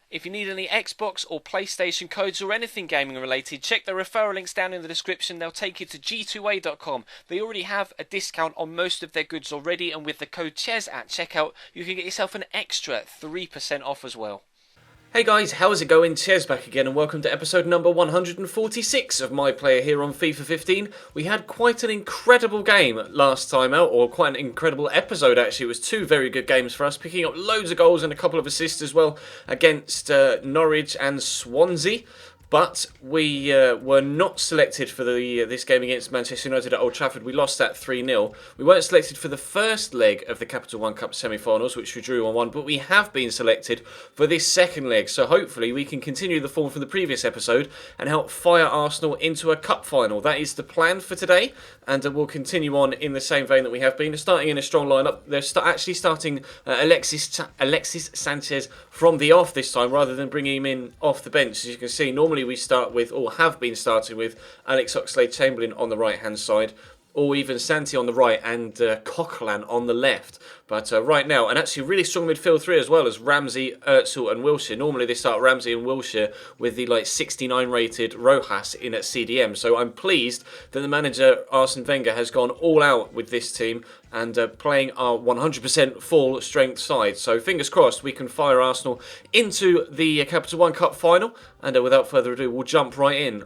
If you need any Xbox or PlayStation codes or anything gaming related, check the referral links down in the description. They'll take you to g2a.com. They already have a discount on most of their goods already, and with the code CHES at checkout, you can get yourself an extra 3% off as well. Hey guys, how's it going? Ches back again and welcome to episode number 146 of My Player here on FIFA 15. We had quite an incredible game last time out, or quite an incredible episode actually. It was two very good games for us, picking up loads of goals and a couple of assists as well against Norwich and Swansea. But we were not selected for this game against Manchester United at Old Trafford. We lost that 3-0. We weren't selected for the first leg of the Capital One Cup semi-finals, which we drew 1-1, but we have been selected for this second leg. So hopefully we can continue the form from the previous episode and help fire Arsenal into a cup final. That is the plan for today, and we'll continue on in the same vein that we have been. They're starting in a strong lineup. They're actually starting Alexis Sanchez from the off this time, rather than bringing him in off the bench. As you can see, normally we start with, or have been starting with, Alex Oxlade-Chamberlain on the right hand side, or even Santi on the right and Coquelin on the left. But right now, and actually really strong midfield three as well, as Ramsey, Özil and Wilshere. Normally they start Ramsey and Wilshere with the 69 rated Rojas in at CDM. So I'm pleased that the manager Arsene Wenger has gone all out with this team and playing our 100% full strength side. So fingers crossed we can fire Arsenal into the Capital One Cup final. And without further ado, we'll jump right in.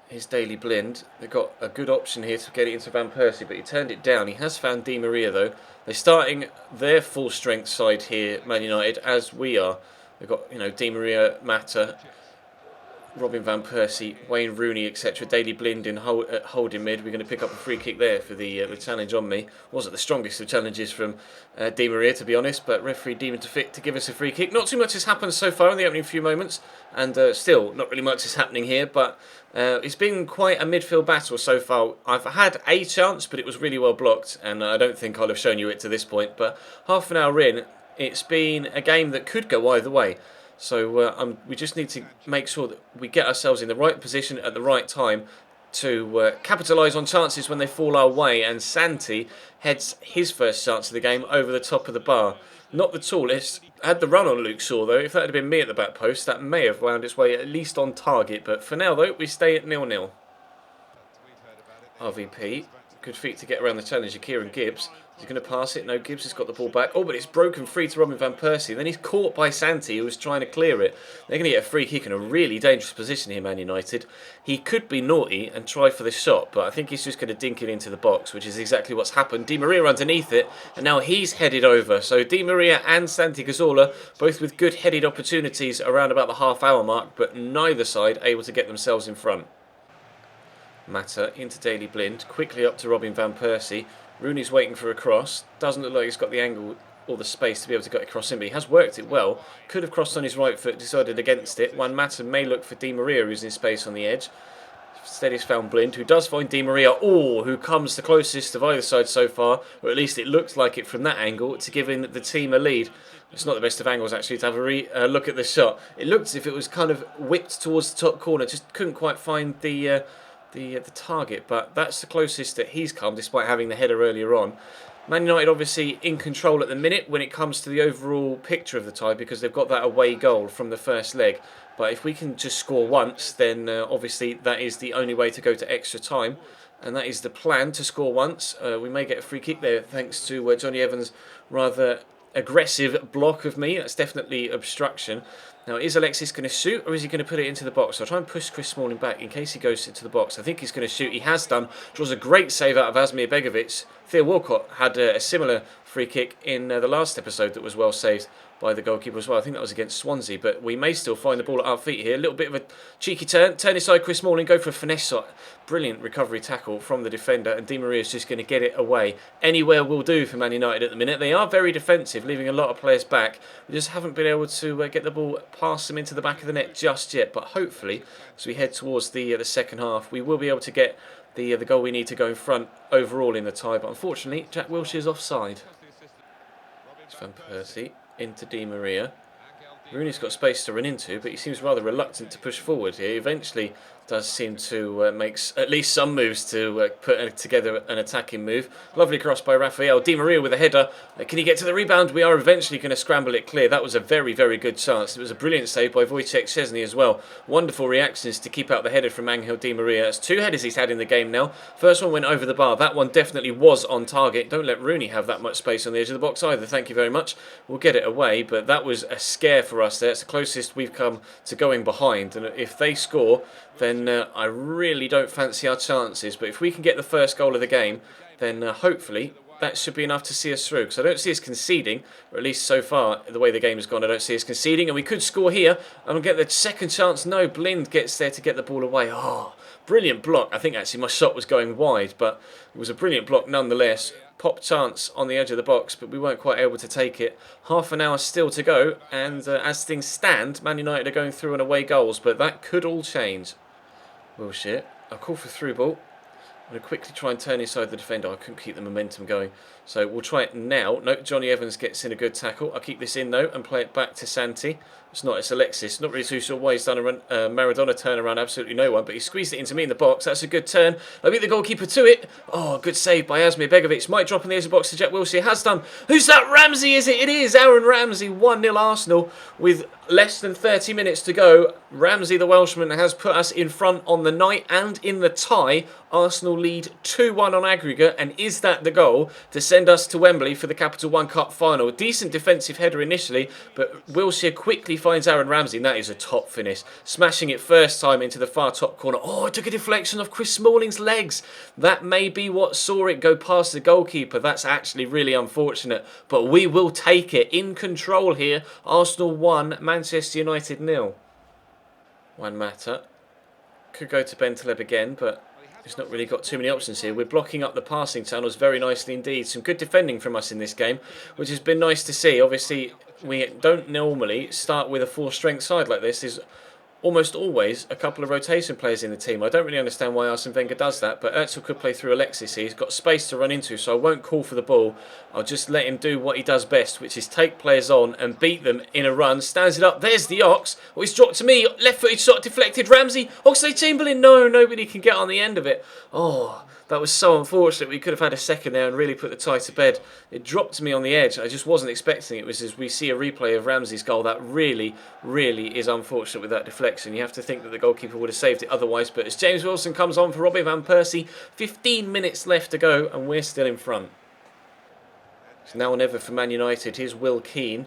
His Daily Blind. They've got a good option here to get it into Van Persie, but he turned it down. He has found Di Maria though. They're starting their full strength side here, Man United, as we are. They've got, Di Maria, Mata, Robin Van Persie, Wayne Rooney, etc. Daily Blind in holding mid. We're going to pick up a free kick there for the challenge on me. Wasn't the strongest of challenges from Di Maria, to be honest, but referee deemed it fit to give us a free kick. Not too much has happened so far in the opening few moments, and still not really much is happening here, but it's been quite a midfield battle so far. I've had a chance, but it was really well blocked, and I don't think I'll have shown you it to this point, but half an hour in, it's been a game that could go either way. So we just need to make sure that we get ourselves in the right position at the right time to capitalise on chances when they fall our way. And Santi heads his first chance of the game over the top of the bar. Not the tallest. Had the run on Luke Shaw though. If that had been me at the back post, that may have wound its way at least on target. But for now though, we stay at 0-0. RVP. Good feet to get around the challenger, Kieran Gibbs. Is he going to pass it? No, Gibbs has got the ball back. Oh, but it's broken free to Robin Van Persie. Then he's caught by Santi, who was trying to clear it. They're going to get a free kick in a really dangerous position here, Man United. He could be naughty and try for the shot, but I think he's just going to dink it into the box, which is exactly what's happened. Di Maria underneath it, and now he's headed over. So Di Maria and Santi Cazorla, both with good headed opportunities around about the half-hour mark, but neither side able to get themselves in front. Mata into Daily Blind, quickly up to Robin Van Persie. Rooney's waiting for a cross. Doesn't look like he's got the angle or the space to be able to get across in, but he has worked it well. Could have crossed on his right foot, decided against it. Juan Mata may look for Di Maria, who's in space on the edge. Instead he's found Blind, who does find Di Maria, who comes the closest of either side so far, or at least it looks like it from that angle, to giving the team a lead. It's not the best of angles actually to have a look at the shot. It looked as if it was kind of whipped towards the top corner, just couldn't quite find the target, but that's the closest that he's come despite having the header earlier on. Man United obviously in control at the minute when it comes to the overall picture of the tie, because they've got that away goal from the first leg. But if we can just score once, then obviously that is the only way to go to extra time, and that is the plan, to score once. We may get a free kick there thanks to Johnny Evans' rather aggressive block of me. That's definitely obstruction. Now, is Alexis going to shoot, or is he going to put it into the box? I'll try and push Chris Smalling back in case he goes into the box. I think he's going to shoot. He has done. Draws a great save out of Asmir Begovic. Theo Walcott had a similar free kick in the last episode that was well saved by the goalkeeper as well. I think that was against Swansea, but we may still find the ball at our feet here. A little bit of a cheeky turn inside Chris Smalling, go for a finesse shot. Brilliant recovery tackle from the defender, and Di Maria is just going to get it away. Anywhere will do for Man United at the minute. They are very defensive, leaving a lot of players back. We just haven't been able to get the ball past them into the back of the net just yet, but hopefully as we head towards the second half, we will be able to get the goal we need to go in front overall in the tie. But unfortunately, Jack Wilshere's offside. It's Van Persie into Di Maria. Rooney's got space to run into, but he seems rather reluctant to push forward here. Eventually does seem to make at least some moves to put together an attacking move. Lovely cross by Rafael. Di Maria with a header. Can he get to the rebound? We are eventually going to scramble it clear. That was a very, very good chance. It was a brilliant save by Wojciech Szczesny as well. Wonderful reactions to keep out the header from Angel Di Maria. It's 2 headers he's had in the game now. First one went over the bar. That one definitely was on target. Don't let Rooney have that much space on the edge of the box either. Thank you very much. We'll get it away, but that was a scare for us there. It's the closest we've come to going behind, and if they score, then I really don't fancy our chances. But if we can get the first goal of the game, then hopefully that should be enough to see us through. Because I don't see us conceding, or at least so far, the way the game has gone, I don't see us conceding. And we could score here, and we'll get the second chance. No, Blind gets there to get the ball away. Oh, brilliant block. I think actually my shot was going wide, but it was a brilliant block nonetheless. Pop chance on the edge of the box, but we weren't quite able to take it. Half an hour still to go, and as things stand, Man United are going through on away goals, but that could all change. Bullshit. I'll call for through ball. I'm going to quickly try and turn inside the defender. I couldn't keep the momentum going. So we'll try it now. No, Johnny Evans gets in a good tackle. I'll keep this in though and play it back to Santi. It's not, it's Alexis. Not really too sure why he's done a Maradona turn around absolutely no one, but he squeezed it into me in the box. That's a good turn. I beat the goalkeeper to it. Oh, good save by Asmir Begovic. Might drop in the edge of the box to Jack Wilshere. Has done. Who's that? Ramsey, is it? It is Aaron Ramsey. 1-0 Arsenal with less than 30 minutes to go. Ramsey, the Welshman, has put us in front on the night and in the tie. Arsenal lead 2-1 on aggregate, and is that the goal to send us to Wembley for the Capital One Cup final? Decent defensive header initially, but Wilshere quickly finds Aaron Ramsey, and that is a top finish. Smashing it first time into the far top corner. Oh, it took a deflection off Chris Smalling's legs. That may be what saw it go past the goalkeeper. That's actually really unfortunate, but we will take it. In control here. Arsenal 1, Manchester United 0. Juan Mata. Could go to Bentaleb again, but he's not really got too many options here. We're blocking up the passing channels very nicely indeed. Some good defending from us in this game, which has been nice to see. Obviously, we don't normally start with a full-strength side like this. There's almost always a couple of rotation players in the team. I don't really understand why Arsene Wenger does that, but Özil could play through Alexis here. He's got space to run into, so I won't call for the ball. I'll just let him do what he does best, which is take players on and beat them in a run. Stands it up. There's the Ox. Oh, he's dropped to me. Left-footed shot deflected. Ramsey. Oxlade-Chamberlain. No, nobody can get on the end of it. Oh, that was so unfortunate. We could have had a second there and really put the tie to bed. It dropped to me on the edge. I just wasn't expecting it. It was as we see a replay of Ramsey's goal. That really, really is unfortunate with that deflection. You have to think that the goalkeeper would have saved it otherwise. But as James Wilson comes on for Robbie Van Persie, 15 minutes left to go and we're still in front. It's now or never for Man United. Here's Will Keane.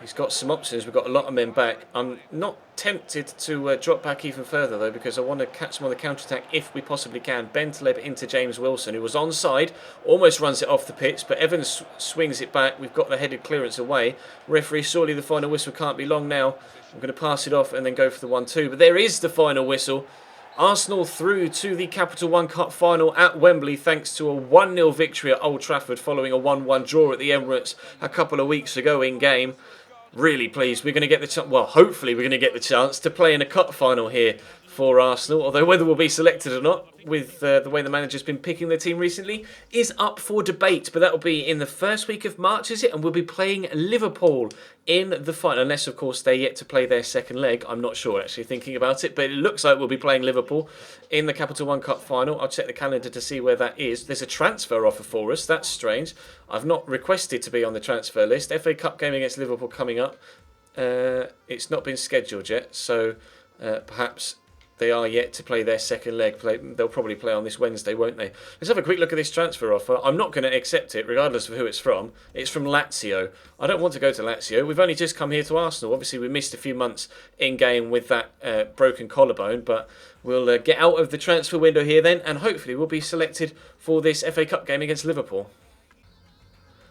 He's got some options. We've got a lot of men back. I'm not tempted to drop back even further though, because I want to catch him on the counter-attack if we possibly can. Bentaleb into James Wilson, who was onside, almost runs it off the pitch, but Evans swings it back. We've got the headed clearance away. Referee, surely the final whistle can't be long now. I'm going to pass it off and then go for the 1-2, but there is the final whistle. Arsenal through to the Capital One Cup final at Wembley thanks to a 1-0 victory at Old Trafford following a 1-1 draw at the Emirates a couple of weeks ago in game. Really pleased. We're going to get the chance, well, hopefully we're going to get the chance to play in a cup final here for Arsenal, although whether we'll be selected or not, with the way the manager's been picking the team recently, is up for debate. But that will be in the first week of March, is it? And we'll be playing Liverpool in the final, unless, of course, they're yet to play their second leg. I'm not sure, actually, thinking about it, but it looks like we'll be playing Liverpool in the Capital One Cup final. I'll check the calendar to see where that is. There's a transfer offer for us. That's strange. I've not requested to be on the transfer list. FA Cup game against Liverpool coming up. It's not been scheduled yet, so perhaps they are yet to play their second leg. They'll probably play on this Wednesday, won't they? Let's have a quick look at this transfer offer. I'm not going to accept it, regardless of who it's from. It's from Lazio. I don't want to go to Lazio. We've only just come here to Arsenal. Obviously, we missed a few months in-game with that broken collarbone, but we'll get out of the transfer window here then, and hopefully we'll be selected for this FA Cup game against Liverpool.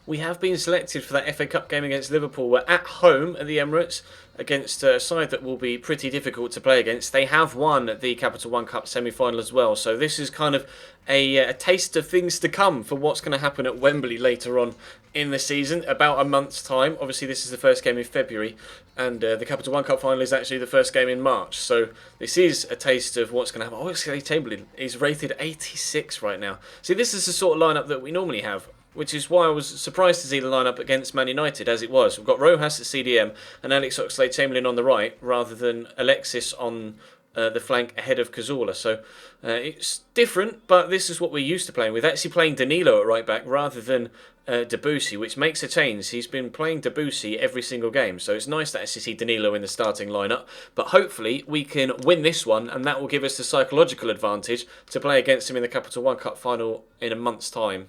We have been selected for that FA Cup game against Liverpool. We're at home at the Emirates against a side that will be pretty difficult to play against. They have won the Capital One Cup semi-final as well. So this is kind of a taste of things to come for what's going to happen at Wembley later on in the season, about a month's time. Obviously, this is the first game in February, and the Capital One Cup final is actually the first game in March. So this is a taste of what's going to happen. Oh, Oxlade-Chamberlain is rated 86 right now. See, this is the sort of lineup that we normally have, which is why I was surprised to see the lineup against Man United as it was. We've got Rojas at CDM and Alex Oxlade-Chamberlain on the right, rather than Alexis on the flank ahead of Cazorla. So it's different, but this is what we're used to playing with. Actually playing Danilo at right back rather than Debussy, which makes a change. He's been playing Debussy every single game, so it's nice to actually see Danilo in the starting lineup. But hopefully we can win this one, and that will give us the psychological advantage to play against him in the Capital One Cup final in a month's time.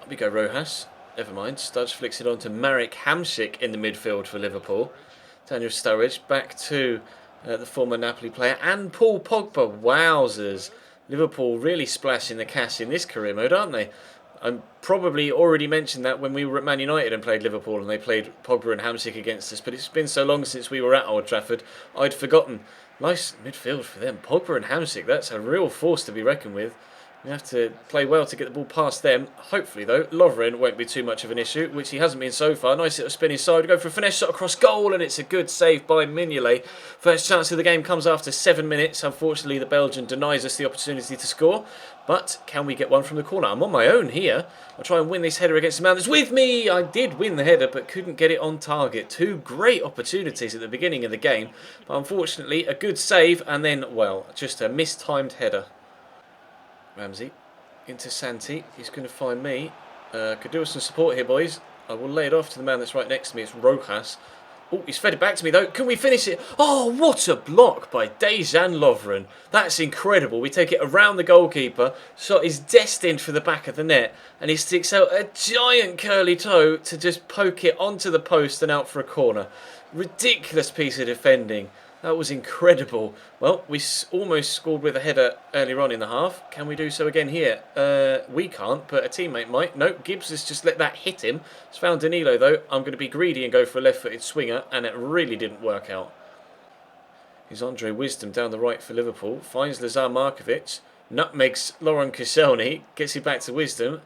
Up we go, Rojas. Never mind. Studge flicks it on to Marek Hamsik in the midfield for Liverpool. Daniel Sturridge back to the former Napoli player and Paul Pogba. Wowzers. Liverpool really splashing the cash in this career mode, aren't they? I probably already mentioned that when we were at Man United and played Liverpool and they played Pogba and Hamsik against us, but it's been so long since we were at Old Trafford, I'd forgotten. Nice midfield for them. Pogba and Hamsik, that's a real force to be reckoned with. We have to play well to get the ball past them. Hopefully, though, Lovren won't be too much of an issue, which he hasn't been so far. Nice little spin inside. Go for a finesse shot across goal, and it's a good save by Mignolet. First chance of the game comes after 7 minutes. Unfortunately, the Belgian denies us the opportunity to score. But can we get one from the corner? I'm on my own here. I'll try and win this header against the man that's with me. I did win the header, but couldn't get it on target. Two great opportunities at the beginning of the game. But unfortunately, a good save, and then, well, just a mistimed header. Ramsey into Santi. He's going to find me. Could do with some support here, boys. I will lay it off to the man that's right next to me. It's Rojas. Oh, he's fed it back to me, though. Can we finish it? Oh, what a block by Dejan Lovren. That's incredible. We take it around the goalkeeper. Shot is destined for the back of the net. And he sticks out a giant curly toe to just poke it onto the post and out for a corner. Ridiculous piece of defending. That was incredible. Well, we almost scored with a header earlier on in the half. Can we do so again here? We can't, but a teammate might. Nope, Gibbs has just let that hit him. It's found Danilo, though. I'm going to be greedy and go for a left-footed swinger, and it really didn't work out. Here's Andre Wisdom down the right for Liverpool. Finds Lazar Markovic. Nutmegs Laurent Koscielny. Gets it back to Wisdom.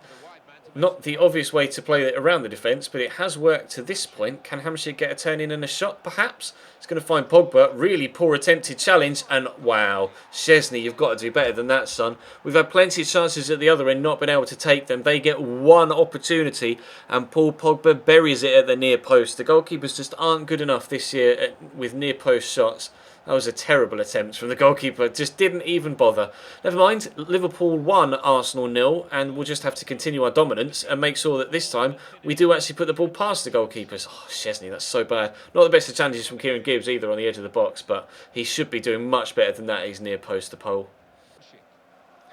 Not the obvious way to play it around the defence, but it has worked to this point. Can Hamsik get a turn in and a shot, perhaps? It's going to find Pogba. Really poor attempted challenge. And wow, Szczesny, you've got to do better than that, son. We've had plenty of chances at the other end, not been able to take them. They get one opportunity, and Paul Pogba buries it at the near post. The goalkeepers just aren't good enough this year with near post shots. That was a terrible attempt from the goalkeeper. Just didn't even bother. Never mind. Liverpool 1, Arsenal 0, and we'll just have to continue our dominance and make sure that this time we do actually put the ball past the goalkeepers. Oh, Szczesny, that's so bad. Not the best of challenges from Kieran Gibbs either on the edge of the box, but he should be doing much better than that. He's near post to pole.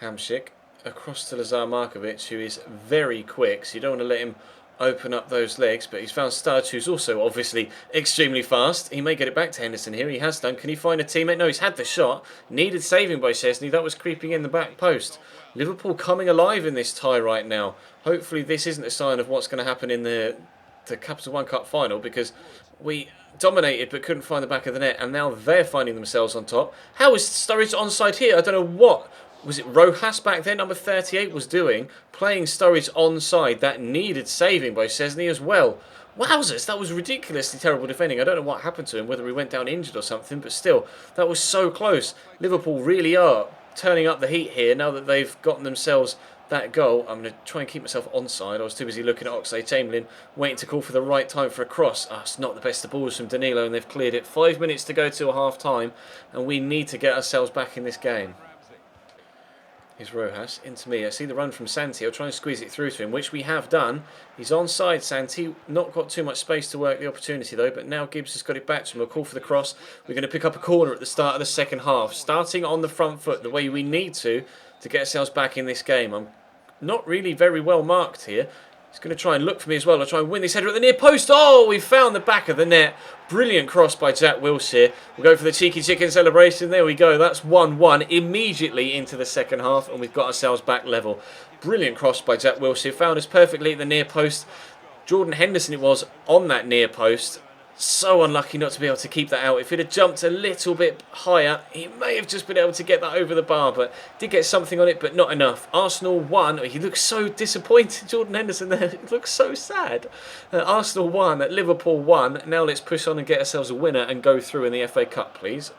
Hamsik across to Lazar Markovic, who is very quick, so you don't want to let him open up those legs, but he's found Studge, who's also obviously extremely fast. He may get it back to Henderson here. He has done. Can he find a teammate? No, he's had the shot. Needed saving by Szczesny. That was creeping in the back post. Liverpool coming alive in this tie right now. Hopefully this isn't a sign of what's going to happen in the Capital One Cup final, because we dominated but couldn't find the back of the net, and now they're finding themselves on top. How is Sturridge onside here? I don't know what. Was it Rojas back then, number 38, was doing, playing Sturridge onside. That needed saving by Szczesny as well. Wowzers, that was ridiculously terrible defending. I don't know what happened to him, whether he went down injured or something, but still, that was so close. Liverpool really are turning up the heat here now that they've gotten themselves that goal. I'm going to try and keep myself onside. I was too busy looking at Oxlade-Chamberlain, waiting to call for the right time for a cross. It's not the best of balls from Danilo, and they've cleared it. 5 minutes to go till half-time, and we need to get ourselves back in this game. Here's Rojas into me. I see the run from Santi. I'll try and squeeze it through to him, which we have done. He's onside, Santi. Not got too much space to work the opportunity, though, but now Gibbs has got it back to him. We'll call for the cross. We're going to pick up a corner at the start of the second half, starting on the front foot, the way we need to get ourselves back in this game. I'm not really very well marked here. He's going to try and look for me as well. I'll try and win this header at the near post. Oh, we found the back of the net. Brilliant cross by Jack Wilshere. We'll go for the cheeky chicken celebration. There we go. That's 1-1 immediately into the second half, and we've got ourselves back level. Brilliant cross by Jack Wilshere. Found us perfectly at the near post. Jordan Henderson it was on that near post. So unlucky not to be able to keep that out. If he'd have jumped a little bit higher, he may have just been able to get that over the bar, but did get something on it, but not enough. Arsenal 1. He looks so disappointed, Jordan Henderson there. He looks so sad. Arsenal 1, Liverpool 1. Now let's push on and get ourselves a winner and go through in the FA Cup, please.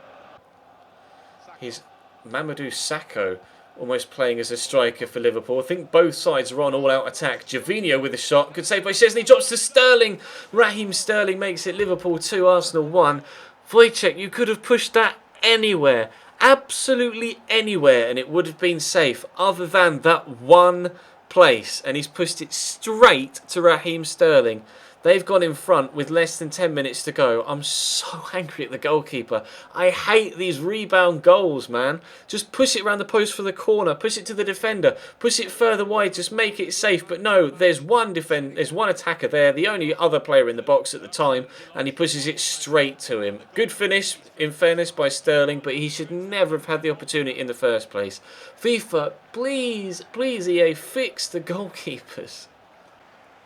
Here's Mamadou Sakho, almost playing as a striker for Liverpool. I think both sides are on all-out attack. Javinho with a shot. Good save by Szczesny. Drops to Sterling. Raheem Sterling makes it Liverpool 2, Arsenal 1. Wojciech, you could have pushed that anywhere, absolutely anywhere, and it would have been safe other than that one place, and he's pushed it straight to Raheem Sterling. They've gone in front with less than 10 minutes to go. I'm so angry at the goalkeeper. I hate these rebound goals, man. Just push it around the post for the corner. Push it to the defender. Push it further wide. Just make it safe. But no, there's one attacker there, the only other player in the box at the time, and he pushes it straight to him. Good finish, in fairness, by Sterling, but he should never have had the opportunity in the first place. FIFA, please, please, EA, fix the goalkeepers.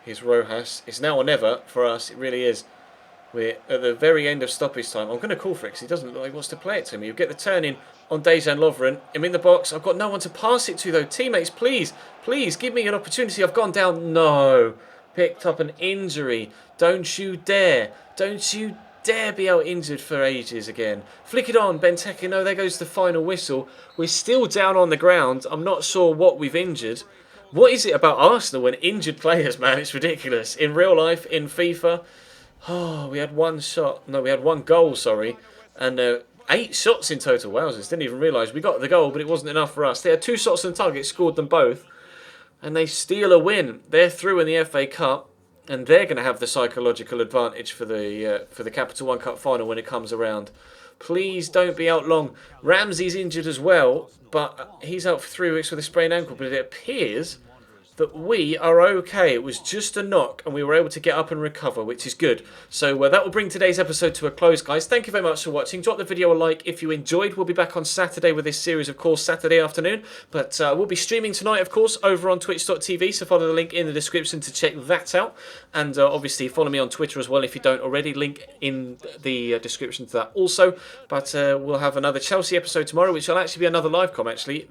Here's Rojas. It's now or never for us. It really is. We're at the very end of stoppage time. I'm going to call for it because he doesn't look like he wants to play it to me. You'll get the turn in on Dejan Lovren. I'm in the box. I've got no one to pass it to though. Teammates, please, please give me an opportunity. I've gone down. No. Picked up an injury. Don't you dare. Don't you dare be out injured for ages again. Flick it on, Benteke. No, there goes the final whistle. We're still down on the ground. I'm not sure what we've injured. What is it about Arsenal and injured players, man? It's ridiculous. In real life, in FIFA, we had one shot. No, we had one goal, sorry. And 8 shots in total. Wowzers, didn't even realise. We got the goal, but it wasn't enough for us. They had 2 shots on target, scored them both. And they steal a win. They're through in the FA Cup. And they're going to have the psychological advantage for the Capital One Cup final when it comes around. Please don't be out long. Ramsey's injured as well, but he's out for 3 weeks with a sprained ankle. But it appears that we are okay. It was just a knock and we were able to get up and recover, which is good. So that will bring today's episode to a close, guys. Thank you very much for watching. Drop the video a like if you enjoyed. We'll be back on Saturday with this series, of course, Saturday afternoon. But we'll be streaming tonight, of course, over on twitch.tv. So follow the link in the description to check that out. And obviously follow me on Twitter as well if you don't already. Link in the description to that also. But we'll have another Chelsea episode tomorrow, which will actually be another live com, actually.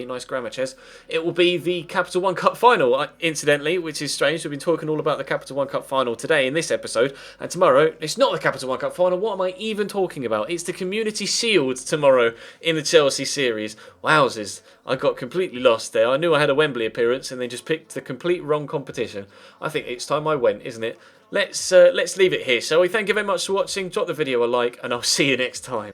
Nice grammar, Ches. It will be the Capital One Cup final, incidentally, which is strange. We've been talking all about the Capital One Cup final today in this episode, and tomorrow it's not the Capital One Cup final. What am I even talking about? It's the Community Shield tomorrow in the Chelsea series. Wowzers, I got completely lost there. I knew I had a Wembley appearance and then just picked the complete wrong competition. I think it's time I went, isn't it? Let's leave it here, shall we? Thank you very much for watching. Drop the video a like, and I'll see you next time.